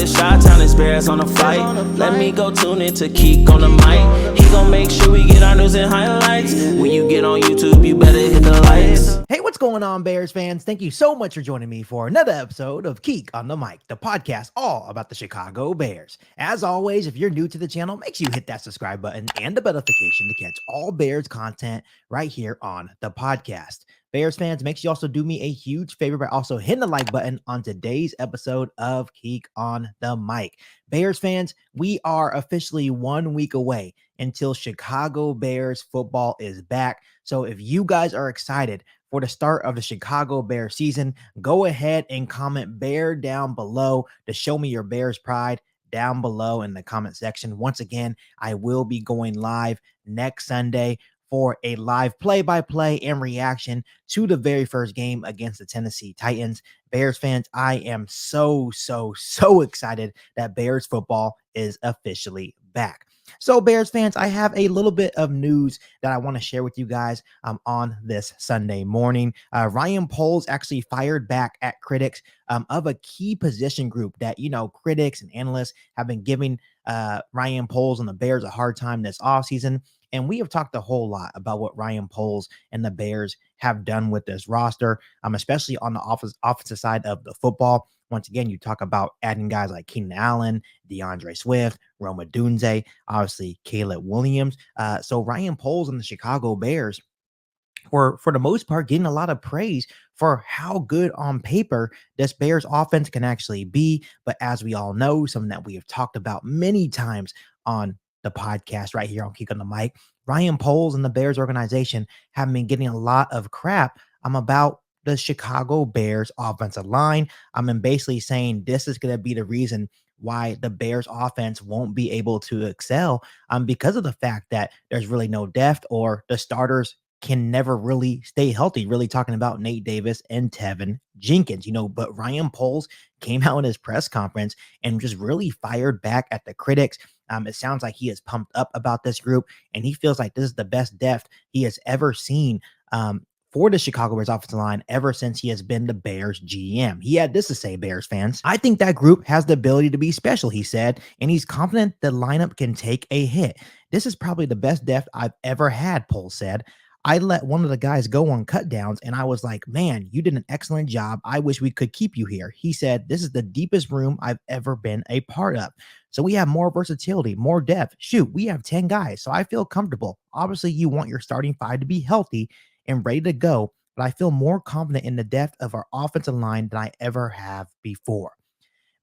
it's Chi-Town, it's Bears on the flight. Let me go tune in to KIEQ on the mic. He gon' make sure we get our news and highlights. When you get on YouTube, you better hit the likes. Hey, what's going on, Bears fans? Thank you so much for joining me for another episode of KIEQ on the Mic, the podcast all about the Chicago Bears. As always, if you're new to the channel, make sure you hit that subscribe button and the bell notification to catch all Bears content right here on the podcast. Bears fans, make sure you also do me a huge favor by also hitting the like button on today's episode of KIEQ on the Mic. Bears fans, we are officially 1 week away until Chicago Bears football is back. So if you guys are excited for the start of the Chicago Bears season, go ahead and comment Bear down below to show me your Bears pride down below in the comment section. Once again, I will be going live next Sunday for a live play-by-play and reaction to the very first game against the Tennessee Titans. Bears fans, I am so excited that Bears football is officially back. So Bears fans, I have a little bit of news that I want to share with you guys on this Sunday morning. Ryan Poles actually fired back at critics of a key position group that, critics and analysts have been giving Ryan Poles and the Bears a hard time this offseason. And we have talked a whole lot about what Ryan Poles and the Bears have done with this roster, especially on the offensive side of the football. Once again, you talk about adding guys like Keenan Allen, DeAndre Swift, Rome Odunze, obviously Caleb Williams. So Ryan Poles and the Chicago Bears were, for the most part, getting a lot of praise for how good on paper this Bears offense can actually be. But as we all know, something that we have talked about many times on the podcast right here on KIEQ on the Mic, Ryan Poles and the Bears organization have been getting a lot of crap about the Chicago Bears offensive line. I'm basically saying this is going to be the reason why the Bears offense won't be able to excel because of the fact that there's really no depth, or the starters can never really stay healthy. Really talking about Nate Davis and Tevin Jenkins, but Ryan Poles came out in his press conference and just really fired back at the critics. It sounds like he is pumped up about this group, and he feels like this is the best depth he has ever seen for the Chicago Bears offensive line ever since he has been the Bears GM. He had this to say, Bears fans: "I think that group has the ability to be special," he said, "and he's confident the lineup can take a hit. This is probably the best depth I've ever had," Poles said. "I let one of the guys go on cut downs, and I was like, man, you did an excellent job. I wish we could keep you here." He said, "This is the deepest room I've ever been a part of. So we have more versatility, more depth. Shoot, we have 10 guys, so I feel comfortable. Obviously, you want your starting five to be healthy and ready to go, but I feel more confident in the depth of our offensive line than I ever have before."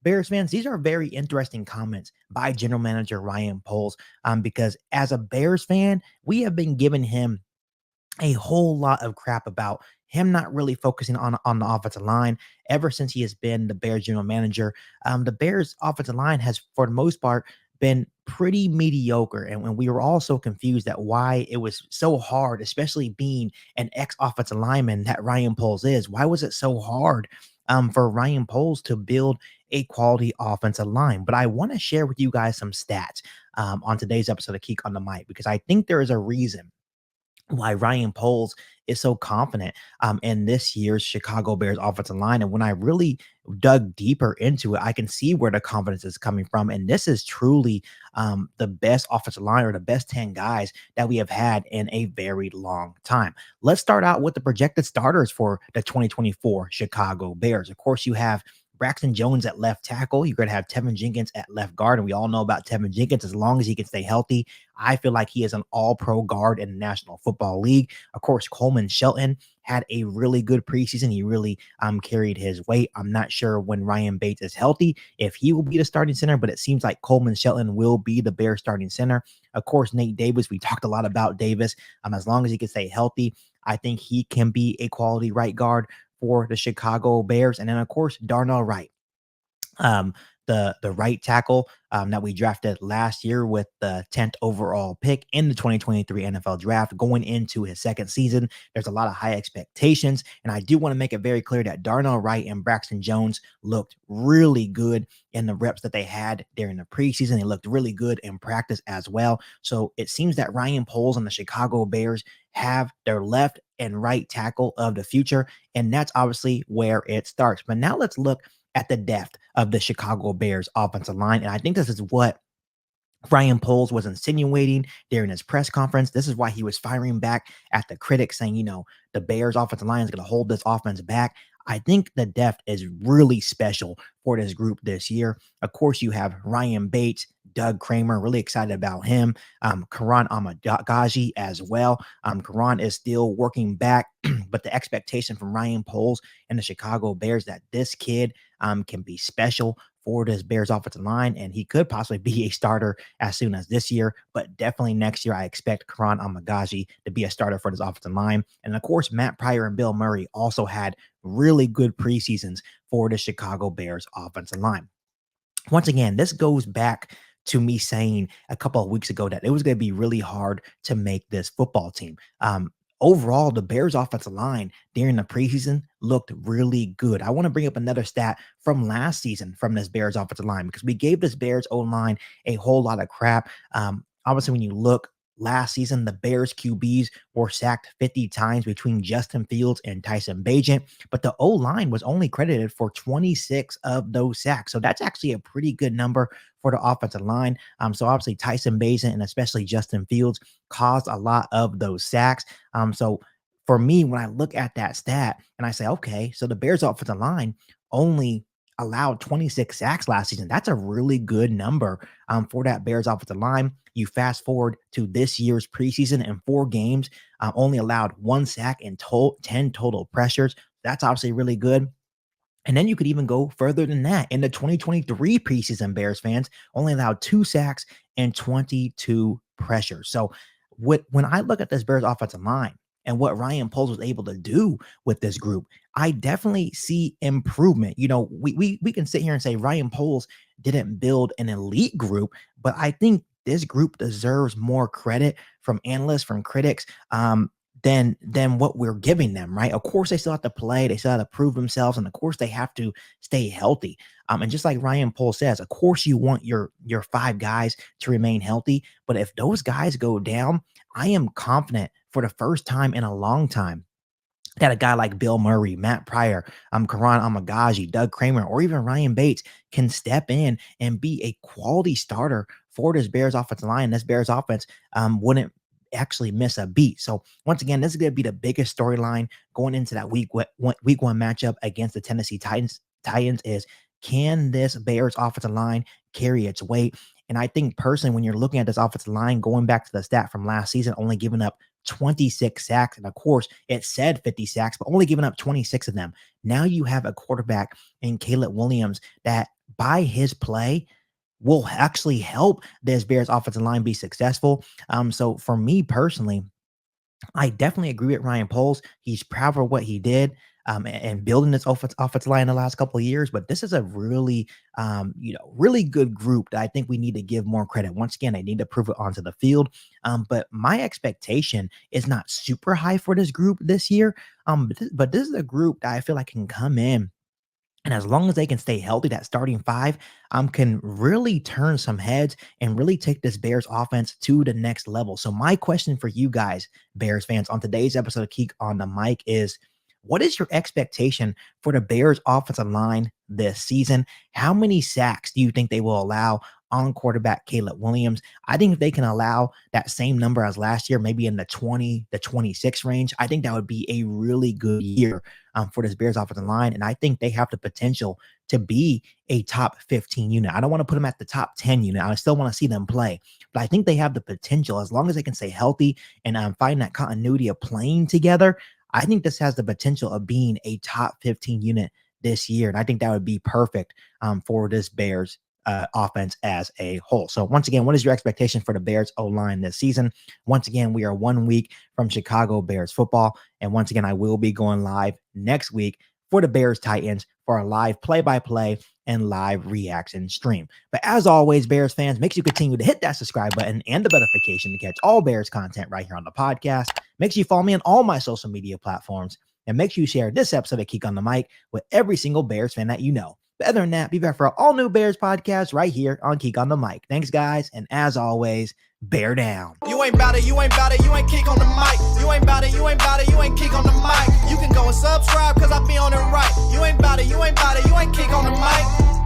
Bears fans, these are very interesting comments by general manager Ryan Poles, because as a Bears fan, we have been giving him a whole lot of crap about him not really focusing on the offensive line ever since he has been the Bears general manager. The Bears offensive line has, for the most part, been pretty mediocre. And when we were all so confused at why it was so hard, especially being an ex-offensive lineman that Ryan Poles is, why was it so hard for Ryan Poles to build a quality offensive line? But I want to share with you guys some stats on today's episode of KIEQ on the Mic, because I think there is a reason why Ryan Poles is so confident in this year's Chicago Bears offensive line. And when I really dug deeper into it, I can see where the confidence is coming from. And this is truly the best offensive line, or the best 10 guys that we have had in a very long time. Let's start out with the projected starters for the 2024 Chicago Bears. Of course, you have Braxton Jones at left tackle. You're going to have Tevin Jenkins at left guard. And we all know about Tevin Jenkins. As long as he can stay healthy, I feel like he is an all-pro guard in the National Football League. Of course, Coleman Shelton had a really good preseason. He really carried his weight. I'm not sure when Ryan Bates is healthy if he will be the starting center, but it seems like Coleman Shelton will be the Bears starting center. Of course, Nate Davis, we talked a lot about Davis. As long as he can stay healthy, I think he can be a quality right guard for the Chicago Bears. And then, of course, Darnell Wright, the right tackle that we drafted last year with the 10th overall pick in the 2023 NFL draft, going into his second season. There's a lot of high expectations, and I do want to make it very clear that Darnell Wright and Braxton Jones looked really good in the reps that they had during the preseason. They looked really good in practice as well. So it seems that Ryan Poles and the Chicago Bears have their left and right tackle of the future, and that's obviously where it starts. But now let's look at the depth of the Chicago Bears offensive line. And I think this is what Ryan Poles was insinuating during his press conference. This is why he was firing back at the critics, saying, the Bears offensive line is going to hold this offense back. I think the depth is really special for this group this year. Of course, you have Ryan Bates, Doug Kramer, really excited about him. Karan Amagaji as well. Karan is still working back, but the expectation from Ryan Poles and the Chicago Bears that this kid can be special for this Bears offensive line, and he could possibly be a starter as soon as this year, but definitely next year, I expect Karan Amagaji to be a starter for this offensive line. And of course, Matt Pryor and Bill Murray also had really good preseasons for the Chicago Bears offensive line. Once again, this goes back to me saying a couple of weeks ago that it was going to be really hard to make this football team. Overall, the Bears offensive line during the preseason looked really good. I want to bring up another stat from last season from this Bears offensive line because we gave this Bears O-line a whole lot of crap. Obviously, when you look last season, the Bears QBs were sacked 50 times between Justin Fields and Tyson Bagent, but the O-line was only credited for 26 of those sacks. So that's actually a pretty good number for the offensive line. So obviously Tyson Bagent and especially Justin Fields caused a lot of those sacks. So for me, when I look at that stat and I say, okay, so the Bears offensive line only allowed 26 sacks last season. That's a really good number for that Bears offensive line. You fast forward to this year's preseason in 4 games, only allowed 1 sack and 10 total pressures. That's obviously really good. And then you could even go further than that. In the 2023 preseason, Bears fans only allowed 2 sacks and 22 pressures. So when I look at this Bears offensive line and what Ryan Poles was able to do with this group, I definitely see improvement. We can sit here and say Ryan Poles didn't build an elite group, but I think this group deserves more credit from analysts, from critics, than what we're giving them, right? Of course, they still have to play, they still have to prove themselves, and of course, they have to stay healthy. And just like Ryan Poles says, of course, you want your 5 guys to remain healthy, but if those guys go down, I am confident for the first time in a long time that a guy like Bill Murray, Matt Pryor, Karan Amagaji, Doug Kramer, or even Ryan Bates can step in and be a quality starter for this Bears offensive line. This Bears offense wouldn't actually miss a beat. So once again, this is going to be the biggest storyline going into that week one matchup against the Tennessee Titans. Is, can this Bears offensive line carry its weight? And I think personally, when you're looking at this offensive line, going back to the stat from last season, only giving up 26 sacks. And of course, it said 50 sacks, but only giving up 26 of them. Now you have a quarterback in Caleb Williams that by his play will actually help this Bears offensive line be successful. So for me personally, I definitely agree with Ryan Poles. He's proud of what he did and building this offensive line in the last couple of years. But this is a really, really good group that I think we need to give more credit. Once again, they need to prove it onto the field. But my expectation is not super high for this group this year. But this is a group that I feel like can come in. And as long as they can stay healthy, that starting 5 can really turn some heads and really take this Bears offense to the next level. So my question for you guys, Bears fans, on today's episode of KIEQ on the Mic is, what is your expectation for the Bears offensive line this season? How many sacks do you think they will allow on quarterback Caleb Williams? I think if they can allow that same number as last year, maybe in the 20 to 26 range, I think that would be a really good year for this Bears offensive line. And I think they have the potential to be a top 15 unit. I don't want to put them at the top 10 unit. I still want to see them play, but I think they have the potential as long as they can stay healthy and find that continuity of playing together. I think this has the potential of being a top 15 unit this year. And I think that would be perfect for this Bears offense as a whole. So once again, what is your expectation for the Bears O-line this season? Once again, we are 1 week from Chicago Bears football. And once again, I will be going live next week for the Bears Titans for a live play-by-play and live reaction stream. But as always, Bears fans, make sure you continue to hit that subscribe button and the notification to catch all Bears content right here on the podcast. Make sure you follow me on all my social media platforms, and make sure you share this episode of KIEQ on the Mic with every single Bears fan that you know. But other than that, be back for an all new Bears podcast right here on KIEQ on the Mic. Thanks, guys. And as always, bear down. You ain't bout it, you ain't bout it, you ain't KIEQ on the mic. You ain't bout it, you ain't bout it, you ain't KIEQ on the mic. You can go and subscribe cause I be on it right. You ain't bout it, you ain't bout it, you ain't KIEQ on the mic.